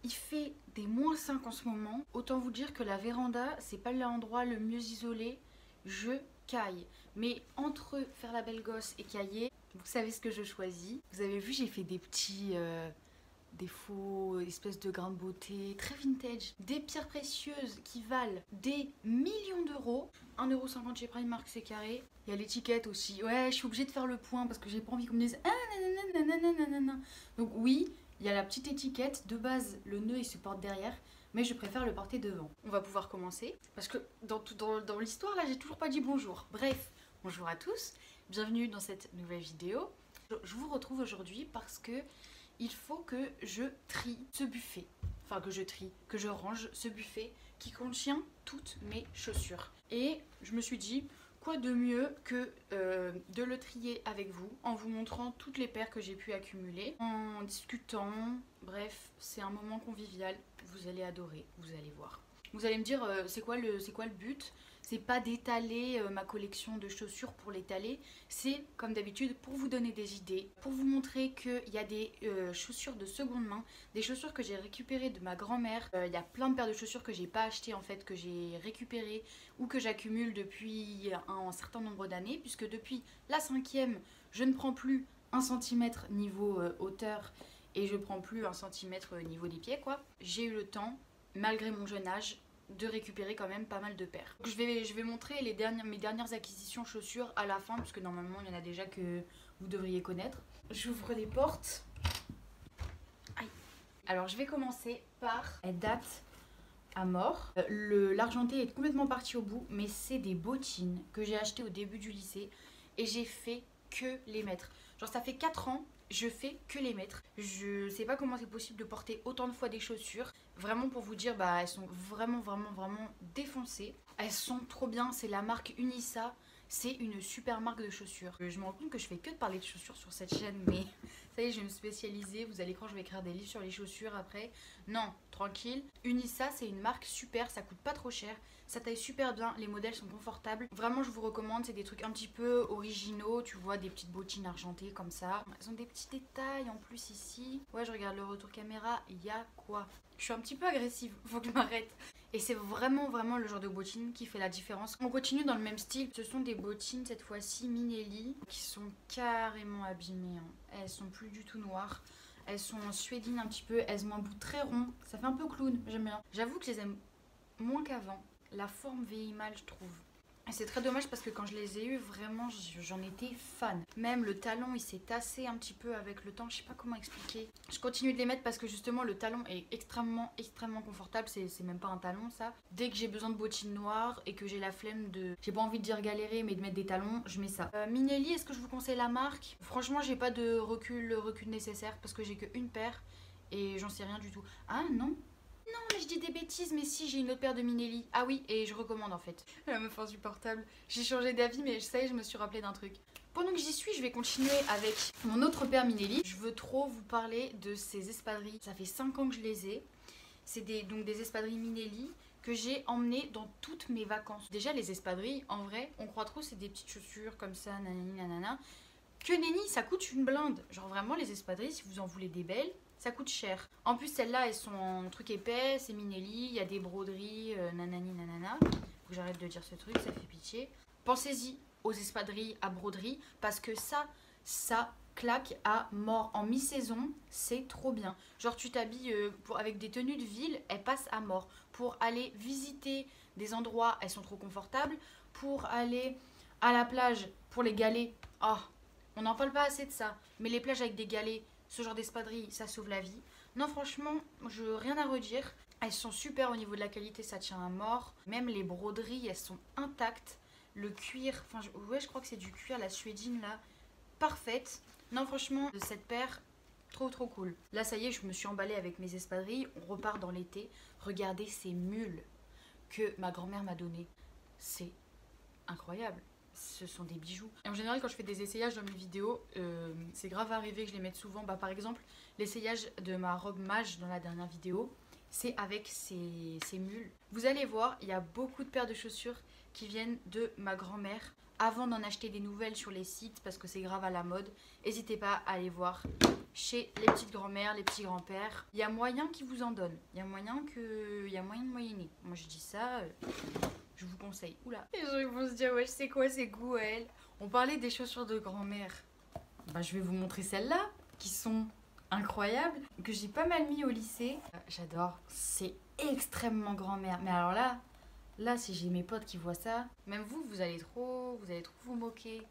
Il fait des -5 en ce moment. Autant vous dire que la véranda, c'est pas l'endroit le mieux isolé. Je caille. Mais entre faire la belle gosse et cailler, vous savez ce que je choisis. Vous avez vu, j'ai fait des petits... des faux espèces de grains de beauté très vintage, des pierres précieuses qui valent des millions d'euros. 1,50 € chez Primark, c'est carré. Il y a l'étiquette aussi. Ouais, je suis obligée de faire le point parce que j'ai pas envie qu'on me dise ah nanana nanana nanana. Donc oui, il y a la petite étiquette. De base, le nœud il se porte derrière, mais je préfère le porter devant. On va pouvoir commencer parce que dans l'histoire là, j'ai toujours pas dit bonjour. Bref, bonjour à tous, bienvenue dans cette nouvelle vidéo. Je vous retrouve aujourd'hui parce que il faut que je trie ce buffet. Enfin, que je range ce buffet qui contient toutes mes chaussures. Et je me suis dit, quoi de mieux que de le trier avec vous, en vous montrant toutes les paires que j'ai pu accumuler, en discutant. Bref, c'est un moment convivial. Vous allez adorer, vous allez voir. Vous allez me dire, c'est quoi le but? C'est pas d'étaler ma collection de chaussures pour l'étaler, c'est comme d'habitude pour vous donner des idées, pour vous montrer qu'il y a des chaussures de seconde main, des chaussures que j'ai récupérées de ma grand-mère. Il y a plein de paires de chaussures que j'ai pas achetées en fait, que j'ai récupérées ou que j'accumule depuis un certain nombre d'années, puisque depuis la 5e, je ne prends plus 1 cm niveau hauteur et je prends plus 1 cm niveau des pieds quoi. J'ai eu le temps, malgré mon jeune âge, de récupérer quand même pas mal de paires. Donc je vais montrer mes dernières acquisitions chaussures à la fin, puisque normalement il y en a déjà que vous devriez connaître. J'ouvre les portes. Aïe. Alors je vais commencer par... Elle date à mort. L'argenté est complètement parti au bout, mais c'est des bottines que j'ai achetées au début du lycée et j'ai fait que les mettre. Genre ça fait 4 ans, je fais que les mettre. Je sais pas comment c'est possible de porter autant de fois des chaussures. Vraiment pour vous dire, bah elles sont vraiment défoncées. Elles sont trop bien, c'est la marque Unissa. C'est une super marque de chaussures. Je me rends compte que je fais que de parler de chaussures sur cette chaîne, mais ça y est, je vais me spécialiser. Vous allez croire que je vais écrire des livres sur les chaussures après. Non, tranquille. Unissa, c'est une marque super, ça coûte pas trop cher. Ça taille super bien, les modèles sont confortables. Vraiment, je vous recommande, c'est des trucs un petit peu originaux. Tu vois, des petites bottines argentées comme ça. Elles ont des petits détails en plus ici. Ouais, je regarde le retour caméra, il y a quoi? Je suis un petit peu agressive, faut que je m'arrête. Et c'est vraiment le genre de bottines qui fait la différence. On continue dans le même style. Ce sont des bottines cette fois-ci Minelli qui sont carrément abîmées. Hein. Elles sont plus du tout noires. Elles sont en suédine un petit peu. Elles ont un bout très rond. Ça fait un peu clown, j'aime bien. J'avoue que je les aime moins qu'avant. La forme vieillit mal, je trouve. Et c'est très dommage parce que quand je les ai eues, vraiment, j'en étais fan. Même le talon, il s'est tassé un petit peu avec le temps. Je sais pas comment expliquer. Je continue de les mettre parce que justement, le talon est extrêmement confortable. C'est même pas un talon, ça. Dès que j'ai besoin de bottines noires et que j'ai la flemme de... J'ai pas envie de dire galérer, mais de mettre des talons, je mets ça. Minelli, est-ce que je vous conseille la marque? Franchement, j'ai pas de recul nécessaire parce que j'ai qu'une paire et j'en sais rien du tout. Ah non, non, mais je dis des bêtises, mais si, j'ai une autre paire de Minelli. Ah oui, et je recommande en fait. La meuf insupportable. J'ai changé d'avis, mais ça y est, je me suis rappelé d'un truc. Pendant que j'y suis, je vais continuer avec mon autre paire Minelli. Je veux trop vous parler de ces espadrilles. Ça fait 5 ans que je les ai. C'est donc des espadrilles Minelli que j'ai emmenées dans toutes mes vacances. Déjà, les espadrilles, en vrai, on croit trop c'est des petites chaussures comme ça, nanani nanana. Que nenni, ça coûte une blinde. Genre vraiment, les espadrilles, si vous en voulez des belles, ça coûte cher. En plus, celles-là, elles sont en truc épais, c'est Minelli, il y a des broderies, nanani nanana. Faut que j'arrête de dire ce truc, ça fait pitié. Pensez-y aux espadrilles à broderie, parce que ça claque à mort. En mi-saison, c'est trop bien. Genre, tu t'habilles avec des tenues de ville, elles passent à mort. Pour aller visiter des endroits, elles sont trop confortables. Pour aller à la plage, pour les galets, oh, on n'en parle pas assez de ça. Mais les plages avec des galets, ce genre d'espadrilles, ça sauve la vie. Non, franchement, je rien à redire. Elles sont super au niveau de la qualité, ça tient à mort. Même les broderies, elles sont intactes. Le cuir, enfin, ouais, je crois que c'est du cuir, la suédine là, parfaite. Non, franchement, cette paire, trop cool. Là, ça y est, je me suis emballée avec mes espadrilles. On repart dans l'été. Regardez ces mules que ma grand-mère m'a données. C'est incroyable. Ce sont des bijoux. Et en général, quand je fais des essayages dans mes vidéos, c'est grave arrivé que je les mette souvent. Bah, par exemple, l'essayage de ma robe mage dans la dernière vidéo, c'est avec ces mules. Vous allez voir, il y a beaucoup de paires de chaussures qui viennent de ma grand-mère. avant d'en acheter des nouvelles sur les sites parce que c'est grave à la mode, n'hésitez pas à aller voir chez les petites grand-mères, les petits grands-pères. Il y a moyen qu'ils vous en donnent. Il y a moyen de moyenner. Moi je dis ça, je vous conseille. Oula. Les gens ils vont se dire ouais, c'est quoi ces goûts elle. On parlait des chaussures de grand-mère. Bah je vais vous montrer celles-là qui sont incroyables, que j'ai pas mal mis au lycée. J'adore. C'est extrêmement grand-mère. Mais alors là si j'ai mes potes qui voient ça, même vous allez trop vous moquer.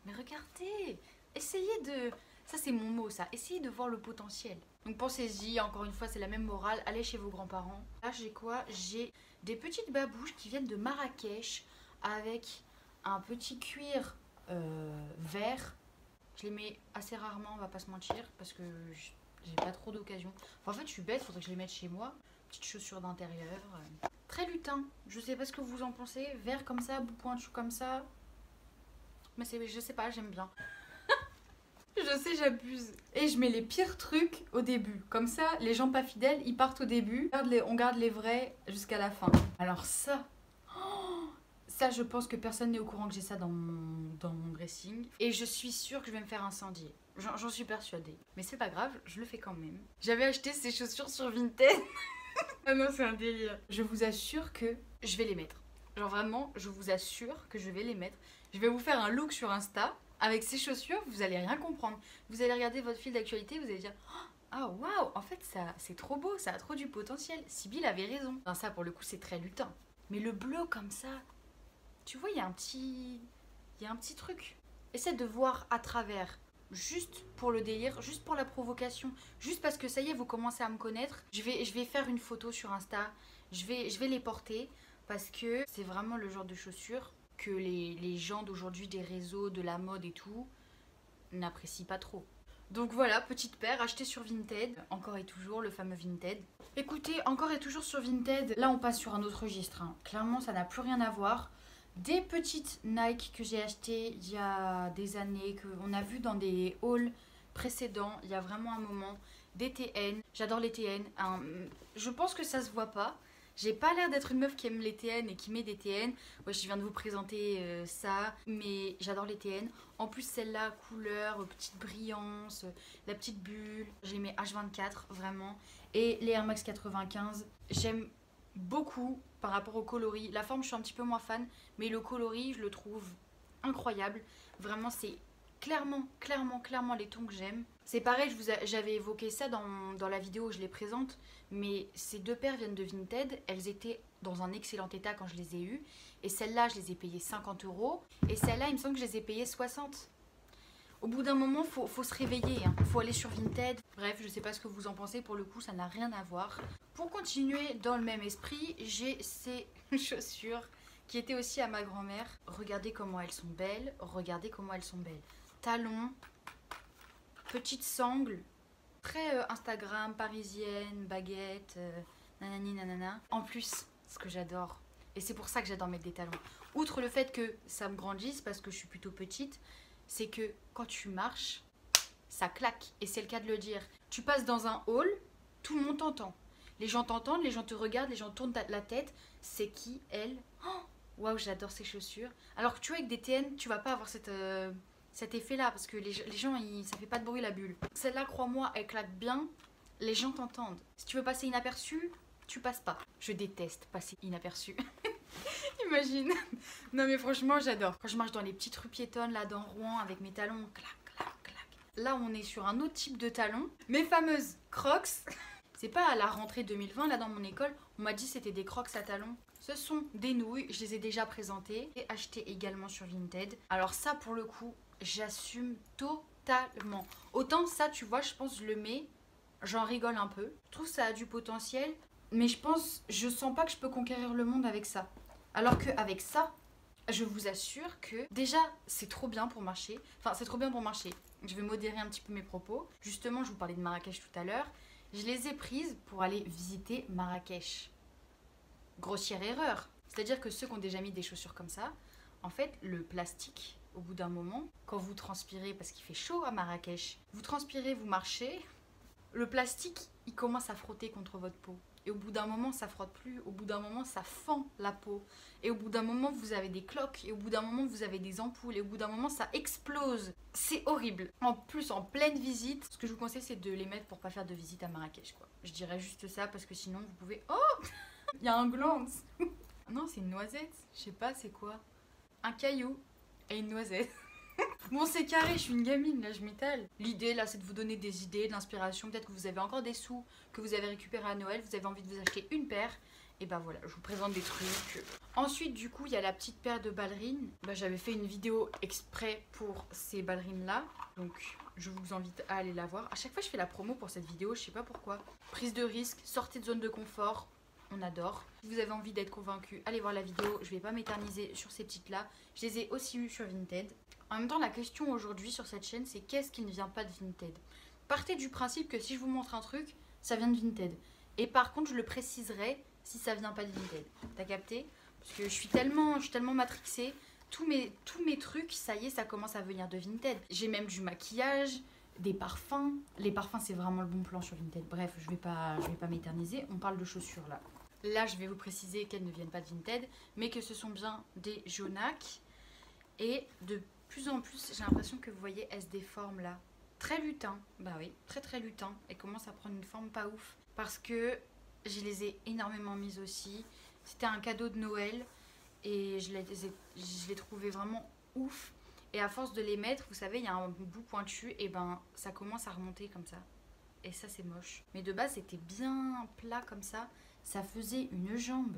Mais regardez, essayez de... Ça c'est mon mot ça, essayez de voir le potentiel. Donc pensez-y, encore une fois c'est la même morale, allez chez vos grands-parents. Là j'ai quoi? J'ai des petites babouches qui viennent de Marrakech avec un petit cuir vert. Je les mets assez rarement, on va pas se mentir, parce que j'ai pas trop d'occasion. Enfin, en fait je suis bête, faudrait que je les mette chez moi. Petites chaussures d'intérieur. Très lutin, je sais pas ce que vous en pensez. Vert comme ça, bout pointu comme ça. Mais je sais pas, j'aime bien. Je sais, j'abuse. Et je mets les pires trucs au début. Comme ça, les gens pas fidèles, ils partent au début. On garde les vrais jusqu'à la fin. Alors ça, ça je pense que personne n'est au courant que j'ai ça dans mon dressing. Et je suis sûre que je vais me faire incendier. J'en suis persuadée. Mais c'est pas grave, je le fais quand même. J'avais acheté ces chaussures sur Vinted. Ah non, c'est un délire. Je vous assure que je vais les mettre. Genre vraiment, je vous assure que je vais les mettre. Je vais vous faire un look sur Insta. Avec ces chaussures, vous allez rien comprendre. Vous allez regarder votre fil d'actualité, vous allez dire ah waouh, en fait ça c'est trop beau, ça a trop du potentiel. Sybille avait raison. Enfin, ça pour le coup c'est très lutin. Mais le bleu comme ça, tu vois, il y a un petit truc. Essaie de voir à travers. Juste pour le délire, juste pour la provocation, juste parce que ça y est, vous commencez à me connaître. Je vais faire une photo sur Insta, je vais les porter parce que c'est vraiment le genre de chaussures que les gens d'aujourd'hui, des réseaux, de la mode et tout, n'apprécient pas trop. Donc voilà, petite paire achetée sur Vinted, encore et toujours le fameux Vinted. Écoutez, encore et toujours sur Vinted, là on passe sur un autre registre, hein. Clairement ça n'a plus rien à voir. Des petites Nike que j'ai achetées il y a des années, qu'on a vu dans des hauls précédents, il y a vraiment un moment. Des TN, j'adore les TN, je pense que ça se voit pas. J'ai pas l'air d'être une meuf qui aime les TN et qui met des TN. Ouais, je viens de vous présenter ça, mais j'adore les TN. En plus, celle-là, couleur, petite brillance, la petite bulle. J'ai mes H24, vraiment. Et les Air Max 95, j'aime beaucoup par rapport au coloris. La forme, je suis un petit peu moins fan, mais le coloris, je le trouve incroyable. Vraiment, c'est clairement les tons que j'aime. C'est pareil, j'avais évoqué ça dans la vidéo où je les présente, mais ces deux paires viennent de Vinted. Elles étaient dans un excellent état quand je les ai eues. Et celles-là, je les ai payées 50 €. Et celles-là, il me semble que je les ai payées 60. Au bout d'un moment, faut se réveiller, hein. Faut aller sur Vinted. Bref, je sais pas ce que vous en pensez. Pour le coup, ça n'a rien à voir. Pour continuer dans le même esprit, j'ai ces chaussures qui étaient aussi à ma grand-mère. Regardez comment elles sont belles. Regardez comment elles sont belles. Talons, petite sangle, très Instagram, parisienne, baguette, nanani nanana. En plus, ce que j'adore, et c'est pour ça que j'adore mettre des talons, outre le fait que ça me grandisse parce que je suis plutôt petite, c'est que quand tu marches, ça claque, et c'est le cas de le dire. Tu passes dans un hall, tout le monde t'entend. Les gens t'entendent, les gens te regardent, les gens tournent la tête. C'est qui, elle? Waouh, j'adore ces chaussures. Alors que tu vois, avec des TN, tu vas pas avoir cet effet-là, parce que les gens, ça fait pas de bruit la bulle. Celle-là, crois-moi, elle claque bien, les gens t'entendent. Si tu veux passer inaperçu, tu passes pas. Je déteste passer inaperçu. Imagine. Non mais franchement, j'adore. Quand je marche dans les petites rues piétonnes, là dans Rouen, avec mes talons, clac, clac, clac. Là, on est sur un autre type de talons. Mes fameuses Crocs. C'est pas à la rentrée 2020, là dans mon école, on m'a dit que c'était des Crocs à talons. Ce sont des nouilles, je les ai déjà présentées et achetées également sur Vinted. Alors ça, pour le coup, j'assume totalement. Autant ça, tu vois, je pense que je le mets, j'en rigole un peu. Je trouve que ça a du potentiel, mais je sens pas que je peux conquérir le monde avec ça. Alors qu'avec ça, je vous assure que déjà, c'est trop bien pour marcher. Enfin, c'est trop bien pour marcher. Je vais modérer un petit peu mes propos. Justement, je vous parlais de Marrakech tout à l'heure. Je les ai prises pour aller visiter Marrakech. Grossière erreur. C'est-à-dire que ceux qui ont déjà mis des chaussures comme ça, en fait, le plastique, au bout d'un moment, quand vous transpirez, parce qu'il fait chaud à Marrakech, vous transpirez, vous marchez, le plastique, il commence à frotter contre votre peau. Et au bout d'un moment, ça frotte plus. Au bout d'un moment, ça fend la peau. Et au bout d'un moment, vous avez des cloques. Et au bout d'un moment, vous avez des ampoules. Et au bout d'un moment, ça explose. C'est horrible. En plus, en pleine visite, ce que je vous conseille, c'est de les mettre pour pas faire de visite à Marrakech, quoi. Je dirais juste ça parce que sinon, vous pouvez... Oh, il y a un glance. Non, c'est une noisette. Je sais pas, c'est quoi. Un caillou et une noisette. Bon, c'est carré, je suis une gamine, là, je m'étale. L'idée, là, c'est de vous donner des idées, de l'inspiration. Peut-être que vous avez encore des sous que vous avez récupérés à Noël, vous avez envie de vous acheter une paire. Et bah voilà, je vous présente des trucs. Ensuite, du coup, il y a la petite paire de ballerines. Bah, j'avais fait une vidéo exprès pour ces ballerines-là. Donc, je vous invite à aller la voir. À chaque fois, je fais la promo pour cette vidéo, je sais pas pourquoi. Prise de risque, sortez de zone de confort. On adore. Si vous avez envie d'être convaincu, allez voir la vidéo. Je vais pas m'éterniser sur ces petites-là. Je les ai aussi eues sur Vinted. En même temps, la question aujourd'hui sur cette chaîne, c'est qu'est-ce qui ne vient pas de Vinted? Partez du principe que si je vous montre un truc, ça vient de Vinted. Et par contre, je le préciserai si ça vient pas de Vinted. T'as capté? Parce que je suis tellement matrixée. Tous mes trucs, ça y est, ça commence à venir de Vinted. J'ai même du maquillage, des parfums. Les parfums, c'est vraiment le bon plan sur Vinted. Bref, je vais pas m'éterniser. On parle de chaussures là. Là, je vais vous préciser qu'elles ne viennent pas de Vinted, mais que ce sont bien des Jonac. Et de plus en plus, j'ai l'impression que vous voyez, elles se déforment là. Très lutin, bah oui, très lutin. Elles commencent à prendre une forme pas ouf. Parce que je les ai énormément mises aussi. C'était un cadeau de Noël et je les trouvais vraiment ouf. Et à force de les mettre, vous savez, il y a un bout pointu, et ben ça commence à remonter comme ça. Et ça, c'est moche. Mais de base, c'était bien plat comme ça. Ça faisait une jambe.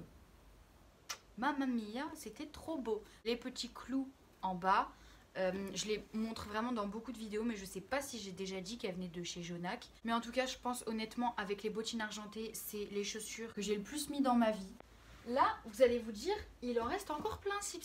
Mamma mia, c'était trop beau. Les petits clous en bas, je les montre vraiment dans beaucoup de vidéos, mais je sais pas si j'ai déjà dit qu'elles venaient de chez Jonac. Mais en tout cas, je pense honnêtement, avec les bottines argentées, c'est les chaussures que j'ai le plus mis dans ma vie. Là, vous allez vous dire, il en reste encore plein, Sip.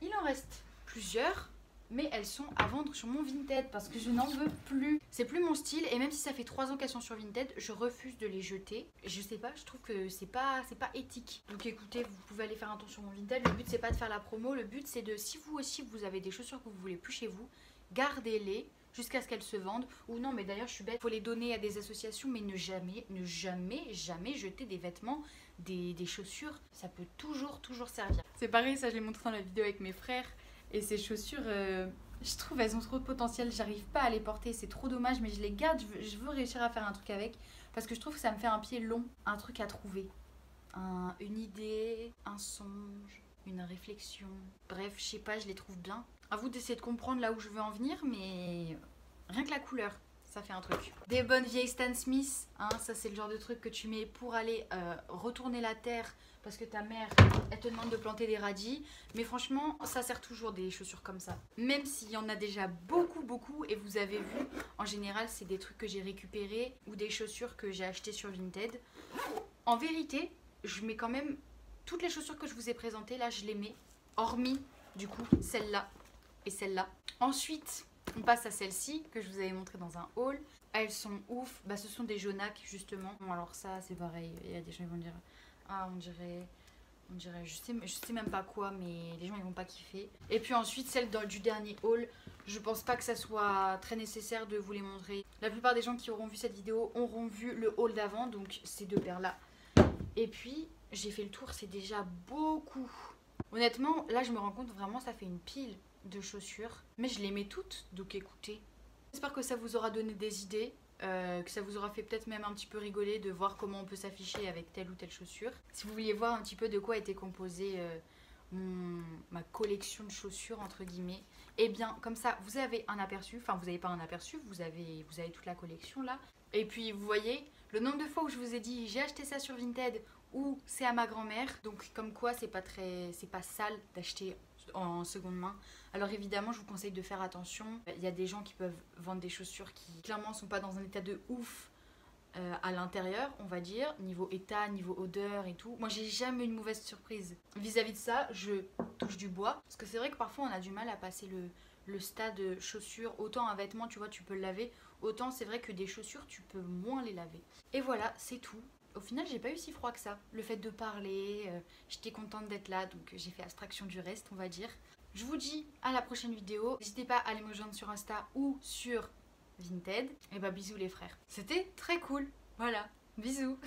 Il en reste plusieurs, mais elles sont à vendre sur mon Vinted parce que je n'en veux plus. C'est plus mon style, et même si ça fait 3 ans qu'elles sont sur Vinted, je refuse de les jeter. Je sais pas, je trouve que c'est pas éthique. Donc écoutez, vous pouvez aller faire un tour sur mon Vinted. Le but, c'est pas de faire la promo, le but c'est de, si vous aussi vous avez des chaussures que vous voulez plus chez vous, gardez-les jusqu'à ce qu'elles se vendent. Ou non, mais d'ailleurs je suis bête, faut les donner à des associations, mais ne jamais jeter des vêtements, des chaussures. Ça peut toujours servir. C'est pareil, ça je l'ai montré dans la vidéo avec mes frères. Et ces chaussures, je trouve elles ont trop de potentiel. J'arrive pas à les porter, c'est trop dommage, mais je les garde. Je veux réussir à faire un truc avec, parce que je trouve que ça me fait un pied long, un truc à trouver, une idée, un songe, une réflexion. Bref, je sais pas, je les trouve bien. À vous d'essayer de comprendre là où je veux en venir, mais rien que la couleur, ça fait un truc. Des bonnes vieilles Stan Smith, hein, ça c'est le genre de truc que tu mets pour aller retourner la terre parce que ta mère, elle te demande de planter des radis. Mais franchement, ça sert toujours des chaussures comme ça. Même s'il y en a déjà beaucoup, et vous avez vu, en général, c'est des trucs que j'ai récupérés ou des chaussures que j'ai achetées sur Vinted. En vérité, je mets quand même toutes les chaussures que je vous ai présentées, là, je les mets, hormis, du coup, celle-là et celle-là. Ensuite, on passe à celle-ci que je vous avais montré dans un haul. Elles sont ouf. Bah, ce sont des Jonac justement. Bon, alors ça c'est pareil. Il y a des gens qui vont dire ah on dirait je sais même pas quoi, mais les gens ils vont pas kiffer. Et puis ensuite celle du dernier haul. Je pense pas que ça soit très nécessaire de vous les montrer. La plupart des gens qui auront vu cette vidéo auront vu le haul d'avant, donc ces deux paires là. Et puis j'ai fait le tour, c'est déjà beaucoup. Honnêtement là je me rends compte vraiment ça fait une pile de chaussures, mais je les mets toutes, donc écoutez. J'espère que ça vous aura donné des idées, que ça vous aura fait peut-être même un petit peu rigoler de voir comment on peut s'afficher avec telle ou telle chaussure. Si vous vouliez voir un petit peu de quoi était composée ma collection de chaussures entre guillemets, et bien comme ça vous avez un aperçu, enfin vous n'avez pas un aperçu, vous avez toute la collection là. Et puis vous voyez le nombre de fois où je vous ai dit j'ai acheté ça sur Vinted ou c'est à ma grand-mère, donc comme quoi c'est pas sale d'acheter en seconde main. Alors évidemment je vous conseille de faire attention. Il y a des gens qui peuvent vendre des chaussures qui clairement sont pas dans un état de ouf à l'intérieur, on va dire, niveau état, niveau odeur et tout. Moi j'ai jamais eu une mauvaise surprise vis-à-vis de ça. Je touche du bois parce que c'est vrai que parfois on a du mal à passer le stade chaussures. Autant un vêtement tu vois tu peux le laver, autant c'est vrai que des chaussures tu peux moins les laver. Et voilà, c'est tout. Au final, j'ai pas eu si froid que ça. Le fait de parler, j'étais contente d'être là, donc j'ai fait abstraction du reste, on va dire. Je vous dis à la prochaine vidéo. N'hésitez pas à aller me rejoindre sur Insta ou sur Vinted. Et bah bisous les frères. C'était très cool. Voilà, bisous.